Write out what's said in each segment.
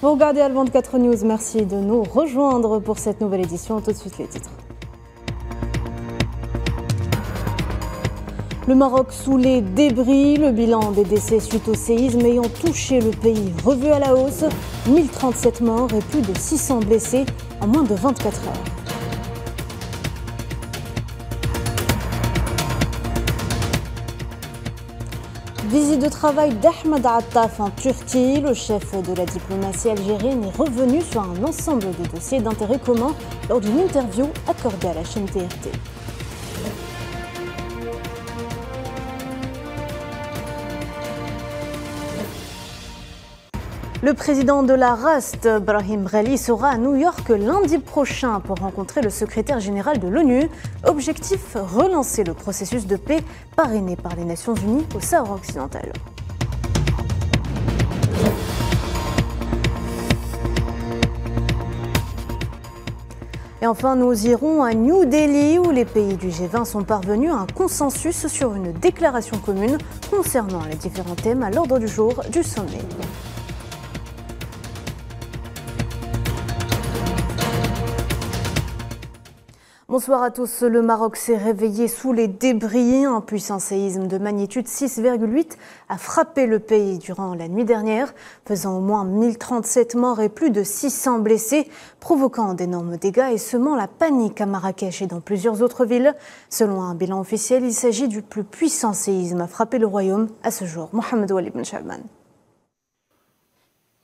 Vous regardez Al 24 News, merci de nous rejoindre pour cette nouvelle édition. Tout de suite les titres. Le Maroc sous les débris, le bilan des décès suite au séisme ayant touché le pays revu à la hausse, 1037 morts et plus de 600 blessés en moins de 24 heures. Visite de travail d'Ahmed Attaf en Turquie. Le chef de la diplomatie algérienne est revenu sur un ensemble de dossiers d'intérêt commun lors d'une interview accordée à la chaîne TRT. Le président de la RAST, Brahim Ghali, sera à New York lundi prochain pour rencontrer le secrétaire général de l'ONU. Objectif, relancer le processus de paix parrainé par les Nations Unies au Sahara occidental. Et enfin, nous irons à New Delhi où les pays du G20 sont parvenus à un consensus sur une déclaration commune concernant les différents thèmes à l'ordre du jour du sommet. Bonsoir à tous. Le Maroc s'est réveillé sous les débris. Un puissant séisme de magnitude 6,8 a frappé le pays durant la nuit dernière, faisant au moins 1037 morts et plus de 600 blessés, provoquant d'énormes dégâts et semant la panique à Marrakech et dans plusieurs autres villes. Selon un bilan officiel, il s'agit du plus puissant séisme à frapper le royaume à ce jour. Mohamed Ouali Ben Chalman.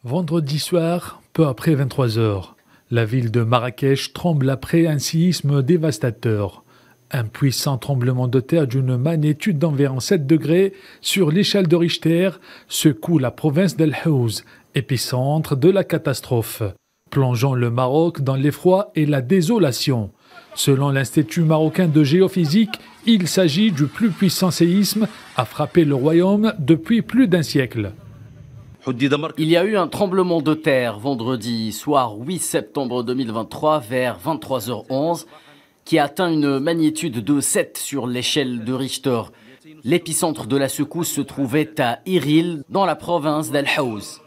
Vendredi soir, peu après 23h. La ville de Marrakech tremble après un séisme dévastateur. Un puissant tremblement de terre d'une magnitude d'environ 7 degrés sur l'échelle de Richter secoue la province d'El Haouz, épicentre de la catastrophe, plongeant le Maroc dans l'effroi et la désolation. Selon l'Institut marocain de géophysique, il s'agit du plus puissant séisme à frapper le royaume depuis plus d'un siècle. Il y a eu un tremblement de terre vendredi soir 8 septembre 2023 vers 23h11 qui a atteint une magnitude de 7 sur l'échelle de Richter. L'épicentre de la secousse se trouvait à Iril dans la province d'El Haouz.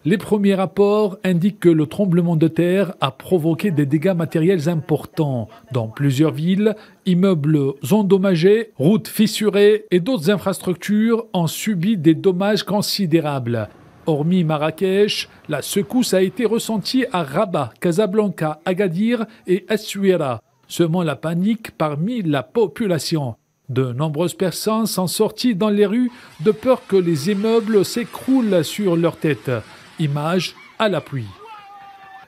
Les premiers rapports indiquent que le tremblement de terre a provoqué des dégâts matériels importants dans plusieurs villes. Immeubles endommagés, routes fissurées et d'autres infrastructures ont subi des dommages considérables. Hormis Marrakech, la secousse a été ressentie à Rabat, Casablanca, Agadir et Essaouira, semant la panique parmi la population. De nombreuses personnes sont sorties dans les rues de peur que les immeubles s'écroulent sur leur tête. Image à l'appui.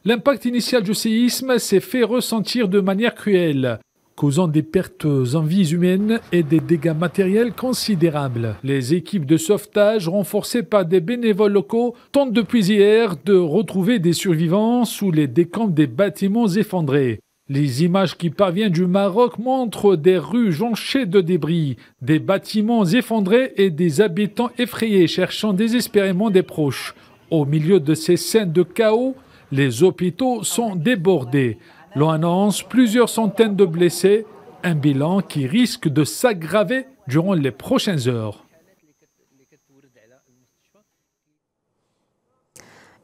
L'impact initial du séisme s'est fait ressentir de manière cruelle, causant des pertes en vies humaines et des dégâts matériels considérables. Les équipes de sauvetage, renforcées par des bénévoles locaux, tentent depuis hier de retrouver des survivants sous les décombres des bâtiments effondrés. Les images qui parviennent du Maroc montrent des rues jonchées de débris, des bâtiments effondrés et des habitants effrayés cherchant désespérément des proches. Au milieu de ces scènes de chaos, les hôpitaux sont débordés. L'on annonce plusieurs centaines de blessés, un bilan qui risque de s'aggraver durant les prochaines heures.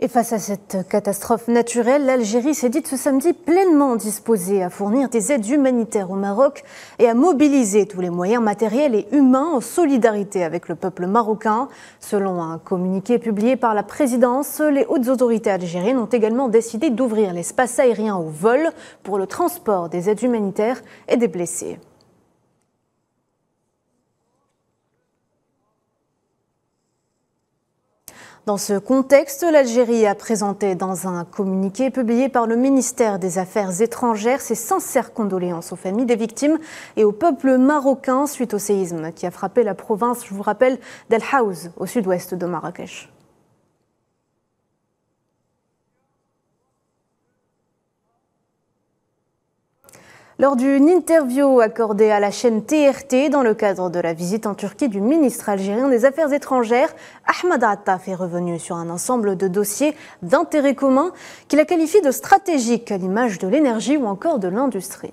Et face à cette catastrophe naturelle, l'Algérie s'est dite ce samedi pleinement disposée à fournir des aides humanitaires au Maroc et à mobiliser tous les moyens matériels et humains en solidarité avec le peuple marocain. Selon un communiqué publié par la présidence, les hautes autorités algériennes ont également décidé d'ouvrir l'espace aérien au vol pour le transport des aides humanitaires et des blessés. Dans ce contexte, l'Algérie a présenté dans un communiqué publié par le ministère des Affaires étrangères ses sincères condoléances aux familles des victimes et au peuple marocain suite au séisme qui a frappé la province, je vous rappelle, d'El Haouz, au sud-ouest de Marrakech. Lors d'une interview accordée à la chaîne TRT dans le cadre de la visite en Turquie du ministre algérien des Affaires étrangères, Ahmed Attaf est revenu sur un ensemble de dossiers d'intérêt commun qu'il a qualifiés de stratégiques à l'image de l'énergie ou encore de l'industrie.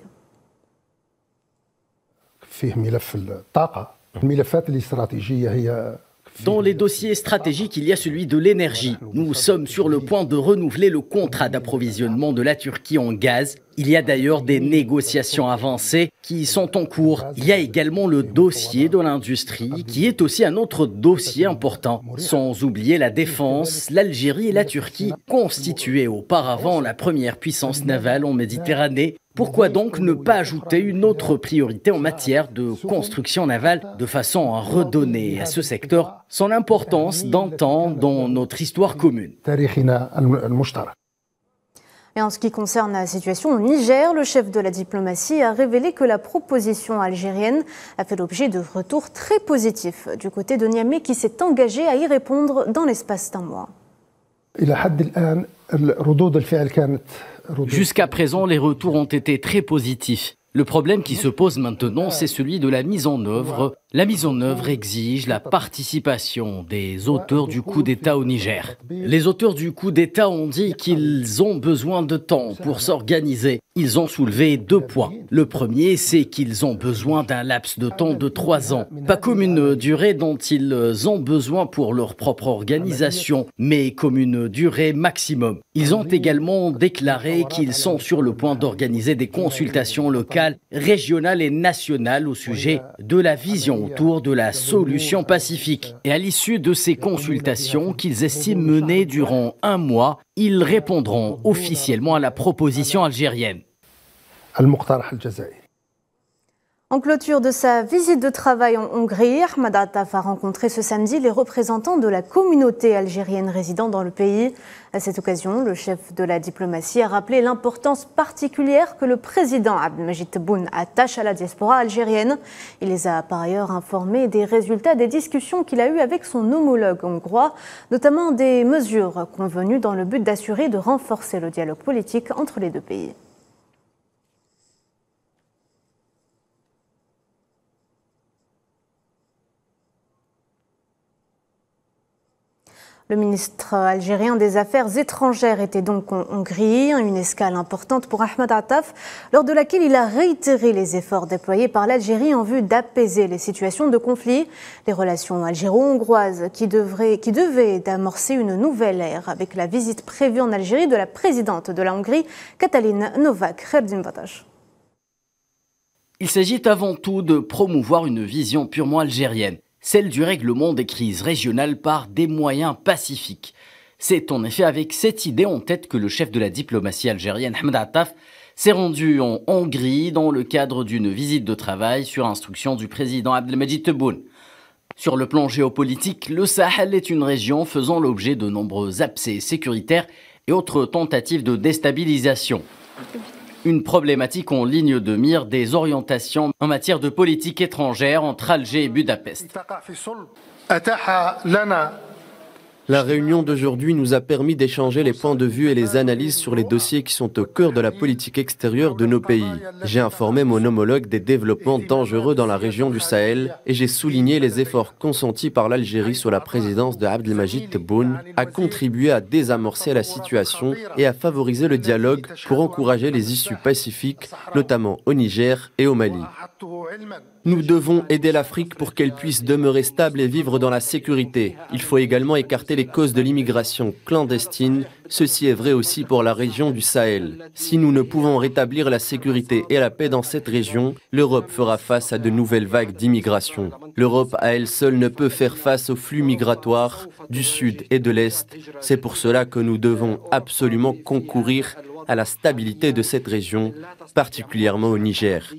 فيه ملف الطاقة، الملفات الاستراتيجية هي Dans les dossiers stratégiques, il y a celui de l'énergie. Nous sommes sur le point de renouveler le contrat d'approvisionnement de la Turquie en gaz. Il y a d'ailleurs des négociations avancées qui sont en cours. Il y a également le dossier de l'industrie qui est aussi un autre dossier important. Sans oublier la défense, l'Algérie et la Turquie constituaient auparavant la première puissance navale en Méditerranée. Pourquoi donc ne pas ajouter une autre priorité en matière de construction navale de façon à redonner à ce secteur son importance d'antan dans notre histoire commune? Et en ce qui concerne la situation au Niger, le chef de la diplomatie a révélé que la proposition algérienne a fait l'objet de retours très positifs du côté de Niamey qui s'est engagé à y répondre dans l'espace d'un mois. Jusqu'à présent, les retours ont été très positifs. Le problème qui se pose maintenant, c'est celui de la mise en œuvre. La mise en œuvre exige la participation des auteurs du coup d'État au Niger. Les auteurs du coup d'État ont dit qu'ils ont besoin de temps pour s'organiser. Ils ont soulevé 2 points. Le premier, c'est qu'ils ont besoin d'un laps de temps de 3 ans. Pas comme une durée dont ils ont besoin pour leur propre organisation, mais comme une durée maximum. Ils ont également déclaré qu'ils sont sur le point d'organiser des consultations locales, régionales et nationales au sujet de la vision autour de la solution pacifique. Et à l'issue de ces consultations qu'ils estiment menées durant 1 mois, ils répondront officiellement à la proposition algérienne. En clôture de sa visite de travail en Hongrie, Ahmed Attaf a rencontré ce samedi les représentants de la communauté algérienne résidant dans le pays. À cette occasion, le chef de la diplomatie a rappelé l'importance particulière que le président Abdelmajid Tebboune attache à la diaspora algérienne. Il les a par ailleurs informés des résultats des discussions qu'il a eues avec son homologue hongrois, notamment des mesures convenues dans le but d'assurer et de renforcer le dialogue politique entre les 2 pays. Le ministre algérien des Affaires étrangères était donc en Hongrie, une escale importante pour Ahmed Attaf, lors de laquelle il a réitéré les efforts déployés par l'Algérie en vue d'apaiser les situations de conflit. Les relations algéro-hongroises qui devaient d'amorcer une nouvelle ère avec la visite prévue en Algérie de la présidente de la Hongrie, Katalin Novak. Il s'agit avant tout de promouvoir une vision purement algérienne, celle du règlement des crises régionales par des moyens pacifiques. C'est en effet avec cette idée en tête que le chef de la diplomatie algérienne, Ahmed Attaf, s'est rendu en Hongrie dans le cadre d'une visite de travail sur instruction du président Abdelmajid Tebboune. Sur le plan géopolitique, le Sahel est une région faisant l'objet de nombreux abcès sécuritaires et autres tentatives de déstabilisation. Une problématique en ligne de mire des orientations en matière de politique étrangère entre Alger et Budapest. La réunion d'aujourd'hui nous a permis d'échanger les points de vue et les analyses sur les dossiers qui sont au cœur de la politique extérieure de nos pays. J'ai informé mon homologue des développements dangereux dans la région du Sahel et j'ai souligné les efforts consentis par l'Algérie sous la présidence de Abdelmajid Tebboune à contribuer à désamorcer la situation et à favoriser le dialogue pour encourager les issues pacifiques, notamment au Niger et au Mali. Nous devons aider l'Afrique pour qu'elle puisse demeurer stable et vivre dans la sécurité. Il faut également écarter les causes de l'immigration clandestine. Ceci est vrai aussi pour la région du Sahel. Si nous ne pouvons rétablir la sécurité et la paix dans cette région, l'Europe fera face à de nouvelles vagues d'immigration. L'Europe à elle seule ne peut faire face aux flux migratoires du Sud et de l'Est. C'est pour cela que nous devons absolument concourir à la stabilité de cette région, particulièrement au Niger.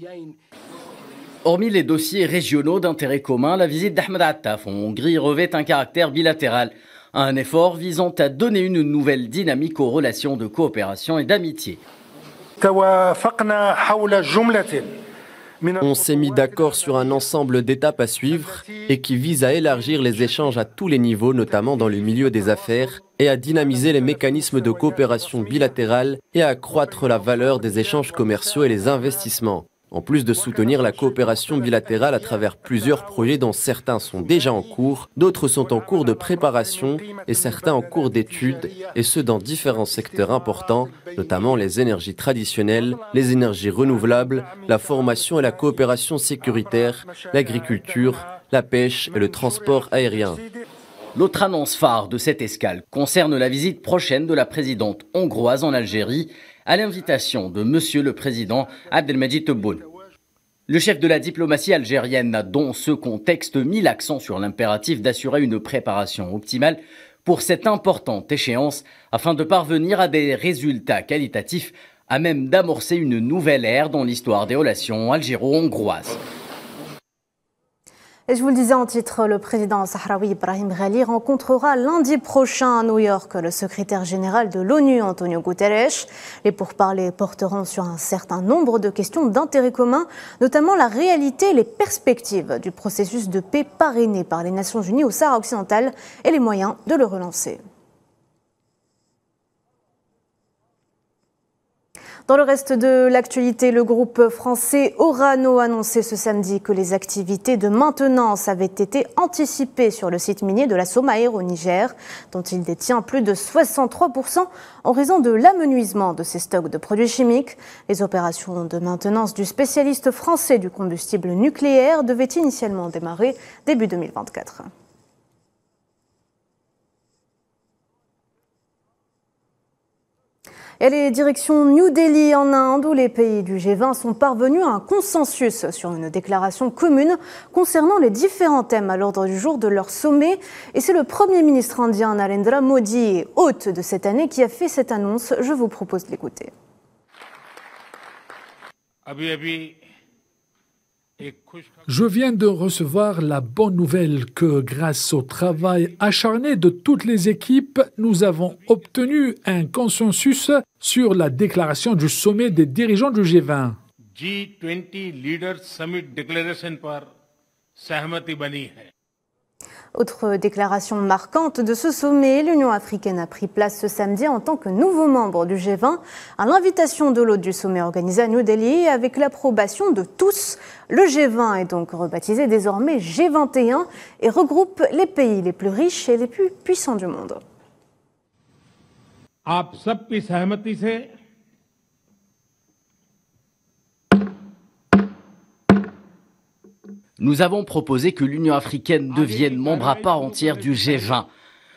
Hormis les dossiers régionaux d'intérêt commun, la visite d'Ahmed Attaf en Hongrie revêt un caractère bilatéral. Un effort visant à donner une nouvelle dynamique aux relations de coopération et d'amitié. On s'est mis d'accord sur un ensemble d'étapes à suivre et qui vise à élargir les échanges à tous les niveaux, notamment dans le milieu des affaires, et à dynamiser les mécanismes de coopération bilatérale et à accroître la valeur des échanges commerciaux et les investissements. En plus de soutenir la coopération bilatérale à travers plusieurs projets dont certains sont déjà en cours, d'autres sont en cours de préparation et certains en cours d'études, et ce dans différents secteurs importants, notamment les énergies traditionnelles, les énergies renouvelables, la formation et la coopération sécuritaire, l'agriculture, la pêche et le transport aérien. L'autre annonce phare de cette escale concerne la visite prochaine de la présidente hongroise en Algérie à l'invitation de Monsieur le Président Abdelmadjid Tebboune. Le chef de la diplomatie algérienne a dans ce contexte mis l'accent sur l'impératif d'assurer une préparation optimale pour cette importante échéance afin de parvenir à des résultats qualitatifs à même d'amorcer une nouvelle ère dans l'histoire des relations algéro-hongroises. Et je vous le disais en titre, le président sahraoui Ibrahim Ghali rencontrera lundi prochain à New York le secrétaire général de l'ONU, Antonio Guterres. Les pourparlers porteront sur un certain nombre de questions d'intérêt commun, notamment la réalité et les perspectives du processus de paix parrainé par les Nations Unies au Sahara occidental et les moyens de le relancer. Dans le reste de l'actualité, le groupe français Orano a annoncé ce samedi que les activités de maintenance avaient été anticipées sur le site minier de la Somaïr au Niger, dont il détient plus de 63% en raison de l'amenuisement de ses stocks de produits chimiques. Les opérations de maintenance du spécialiste français du combustible nucléaire devaient initialement démarrer début 2024. Et les directions New Delhi en Inde, où les pays du G20 sont parvenus à un consensus sur une déclaration commune concernant les différents thèmes à l'ordre du jour de leur sommet. Et c'est le Premier ministre indien Narendra Modi, hôte de cette année, qui a fait cette annonce. Je vous propose de l'écouter. Je viens de recevoir la bonne nouvelle que grâce au travail acharné de toutes les équipes, nous avons obtenu un consensus sur la déclaration du sommet des dirigeants du G20. G20 Leaders Summit Declaration par Sahmati bani hai. Autre déclaration marquante de ce sommet, l'Union africaine a pris place ce samedi en tant que nouveau membre du G20 à l'invitation de l'hôte du sommet organisé à New Delhi avec l'approbation de tous. Le G20 est donc rebaptisé désormais G21 et regroupe les pays les plus riches et les plus puissants du monde. आप सबकी सहमति से Nous avons proposé que l'Union africaine devienne membre à part entière du G20.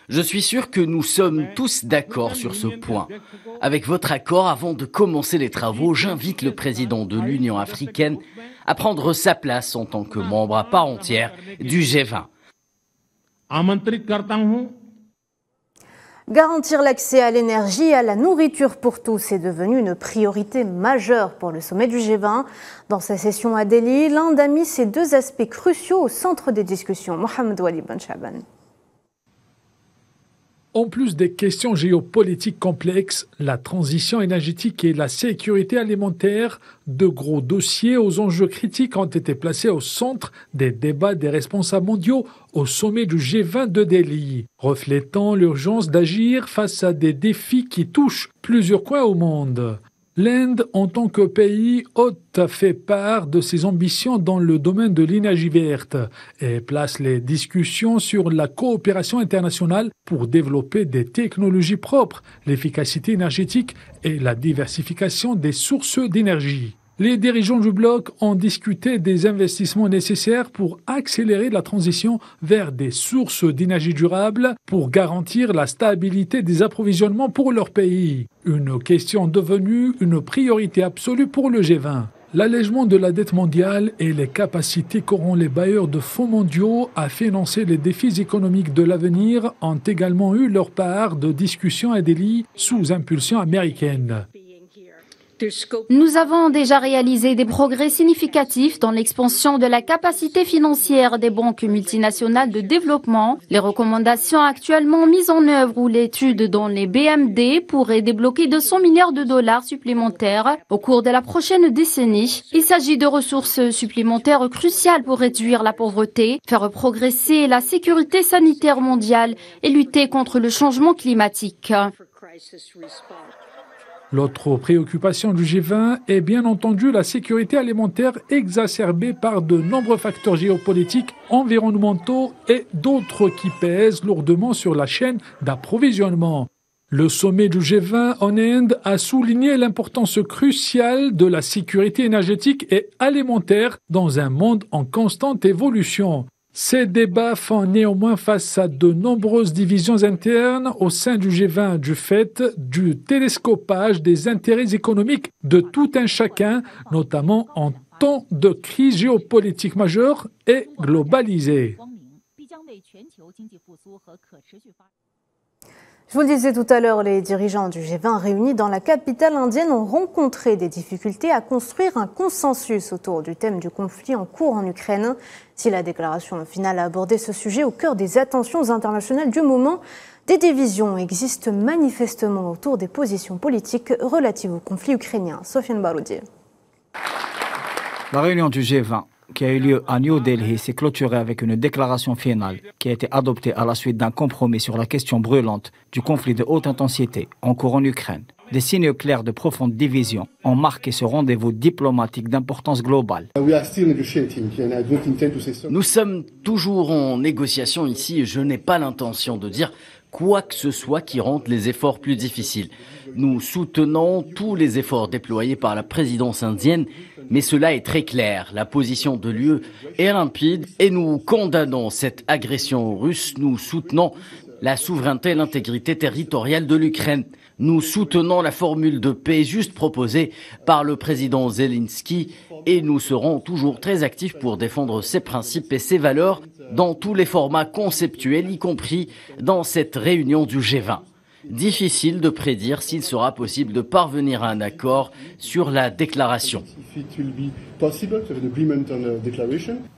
Je suis sûr que nous sommes tous d'accord sur ce point. Avec votre accord, avant de commencer les travaux, j'invite le président de l'Union africaine à prendre sa place en tant que membre à part entière du G20. आमंत्रित करता हूं Garantir l'accès à l'énergie et à la nourriture pour tous est devenu une priorité majeure pour le sommet du G20. Dans sa session à Delhi, l'Inde a mis ces deux aspects cruciaux au centre des discussions. Mohamed Wali Ben Chaban. En plus des questions géopolitiques complexes, la transition énergétique et la sécurité alimentaire, de gros dossiers aux enjeux critiques ont été placés au centre des débats des responsables mondiaux au sommet du G20 de Delhi, reflétant l'urgence d'agir face à des défis qui touchent plusieurs coins au monde. L'Inde, en tant que pays hôte, a fait part de ses ambitions dans le domaine de l'énergie verte et place les discussions sur la coopération internationale pour développer des technologies propres, l'efficacité énergétique et la diversification des sources d'énergie. Les dirigeants du bloc ont discuté des investissements nécessaires pour accélérer la transition vers des sources d'énergie durables pour garantir la stabilité des approvisionnements pour leur pays. Une question devenue une priorité absolue pour le G20. L'allègement de la dette mondiale et les capacités qu'auront les bailleurs de fonds mondiaux à financer les défis économiques de l'avenir ont également eu leur part de discussions à Delhi sous impulsion américaine. Nous avons déjà réalisé des progrès significatifs dans l'expansion de la capacité financière des banques multinationales de développement. Les recommandations actuellement mises en œuvre ou l'étude dans les BMD pourraient débloquer 200 milliards de dollars supplémentaires au cours de la prochaine décennie. Il s'agit de ressources supplémentaires cruciales pour réduire la pauvreté, faire progresser la sécurité sanitaire mondiale et lutter contre le changement climatique. L'autre préoccupation du G20 est bien entendu la sécurité alimentaire exacerbée par de nombreux facteurs géopolitiques, environnementaux et d'autres qui pèsent lourdement sur la chaîne d'approvisionnement. Le sommet du G20 en Inde a souligné l'importance cruciale de la sécurité énergétique et alimentaire dans un monde en constante évolution. Ces débats font néanmoins face à de nombreuses divisions internes au sein du G20 du fait du télescopage des intérêts économiques de tout un chacun, notamment en temps de crise géopolitique majeure et globalisée. Je vous le disais tout à l'heure, les dirigeants du G20 réunis dans la capitale indienne ont rencontré des difficultés à construire un consensus autour du thème du conflit en cours en Ukraine. Si la déclaration finale a abordé ce sujet au cœur des attentions internationales du moment, des divisions existent manifestement autour des positions politiques relatives au conflit ukrainien. Sofiane Baroudi. La réunion du G20 qui a eu lieu à New Delhi s'est clôturée avec une déclaration finale qui a été adoptée à la suite d'un compromis sur la question brûlante du conflit de haute intensité en cours en Ukraine. Des signes clairs de profonde division ont marqué ce rendez-vous diplomatique d'importance globale. Nous sommes toujours en négociation ici et je n'ai pas l'intention de dire quoi que ce soit qui rende les efforts plus difficiles. Nous soutenons tous les efforts déployés par la présidence indienne, mais cela est très clair. La position de l'UE est limpide et nous condamnons cette agression russe. Nous soutenons la souveraineté et l'intégrité territoriale de l'Ukraine. Nous soutenons la formule de paix juste proposée par le président Zelensky et nous serons toujours très actifs pour défendre ces principes et ces valeurs dans tous les formats conceptuels, y compris dans cette réunion du G20. Difficile de prédire s'il sera possible de parvenir à un accord sur la déclaration.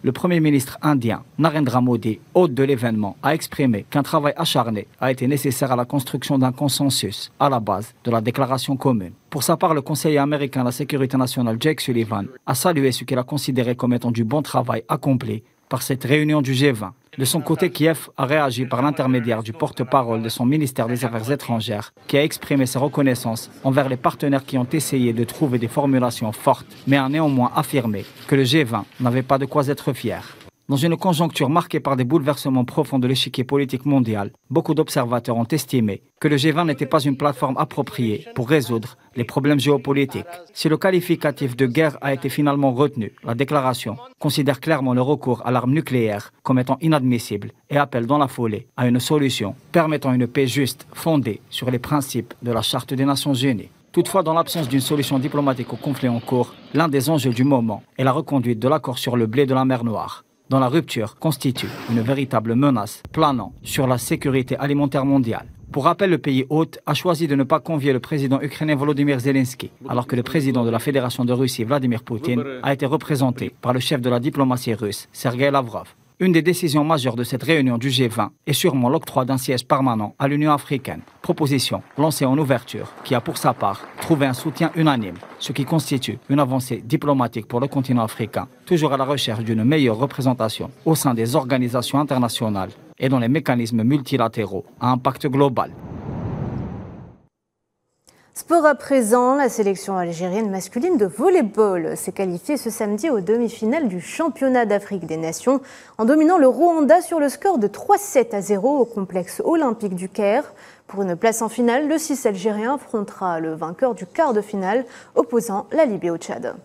Le Premier ministre indien, Narendra Modi, hôte de l'événement, a exprimé qu'un travail acharné a été nécessaire à la construction d'un consensus à la base de la déclaration commune. Pour sa part, le conseiller américain à la sécurité nationale, Jake Sullivan, a salué ce qu'il a considéré comme étant du bon travail accompli par cette réunion du G20. De son côté, Kiev a réagi par l'intermédiaire du porte-parole de son ministère des Affaires étrangères, qui a exprimé sa reconnaissance envers les partenaires qui ont essayé de trouver des formulations fortes, mais a néanmoins affirmé que le G20 n'avait pas de quoi être fier. Dans une conjoncture marquée par des bouleversements profonds de l'échiquier politique mondial, beaucoup d'observateurs ont estimé que le G20 n'était pas une plateforme appropriée pour résoudre les problèmes géopolitiques. Si le qualificatif de guerre a été finalement retenu, la déclaration considère clairement le recours à l'arme nucléaire comme étant inadmissible et appelle dans la foulée à une solution permettant une paix juste fondée sur les principes de la Charte des Nations Unies. Toutefois, dans l'absence d'une solution diplomatique au conflit en cours, l'un des enjeux du moment est la reconduite de l'accord sur le blé de la mer Noire, dont la rupture constitue une véritable menace planant sur la sécurité alimentaire mondiale. Pour rappel, le pays hôte a choisi de ne pas convier le président ukrainien Volodymyr Zelensky, alors que le président de la Fédération de Russie, Vladimir Poutine, a été représenté par le chef de la diplomatie russe, Sergei Lavrov. Une des décisions majeures de cette réunion du G20 est sûrement l'octroi d'un siège permanent à l'Union africaine, proposition lancée en ouverture qui a pour sa part trouvé un soutien unanime, ce qui constitue une avancée diplomatique pour le continent africain, toujours à la recherche d'une meilleure représentation au sein des organisations internationales et dans les mécanismes multilatéraux à impact global. Sport à présent, la sélection algérienne masculine de volley-ball s'est qualifiée ce samedi aux demi-finales du championnat d'Afrique des Nations en dominant le Rwanda sur le score de 3-7-0 au complexe olympique du Caire. Pour une place en finale, le 6 algérien affrontera le vainqueur du quart de finale opposant la Libye au Tchad.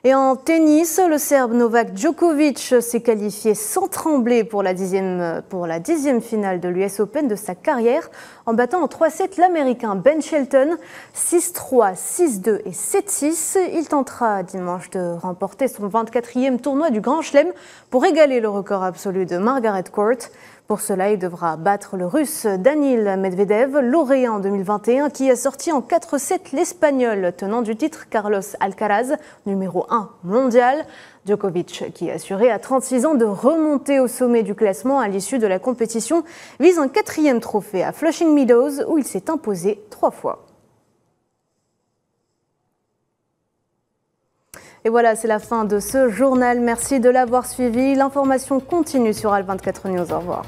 Et en tennis, le Serbe Novak Djokovic s'est qualifié sans trembler pour la 10e finale de l'US Open de sa carrière en battant en 3-7 l'Américain Ben Shelton 6-3, 6-2 et 7-6. Il tentera dimanche de remporter son 24e tournoi du Grand Chelem pour égaler le record absolu de Margaret Court. Pour cela, il devra battre le Russe Danil Medvedev, lauréat en 2021, qui a sorti en 4-7 l'Espagnol tenant du titre Carlos Alcaraz, numéro 1 mondial. Djokovic, qui a assuré à 36 ans de remonter au sommet du classement à l'issue de la compétition, vise un 4e trophée à Flushing Meadows où il s'est imposé 3 fois. Et voilà, c'est la fin de ce journal. Merci de l'avoir suivi. L'information continue sur Al 24 News. Au revoir.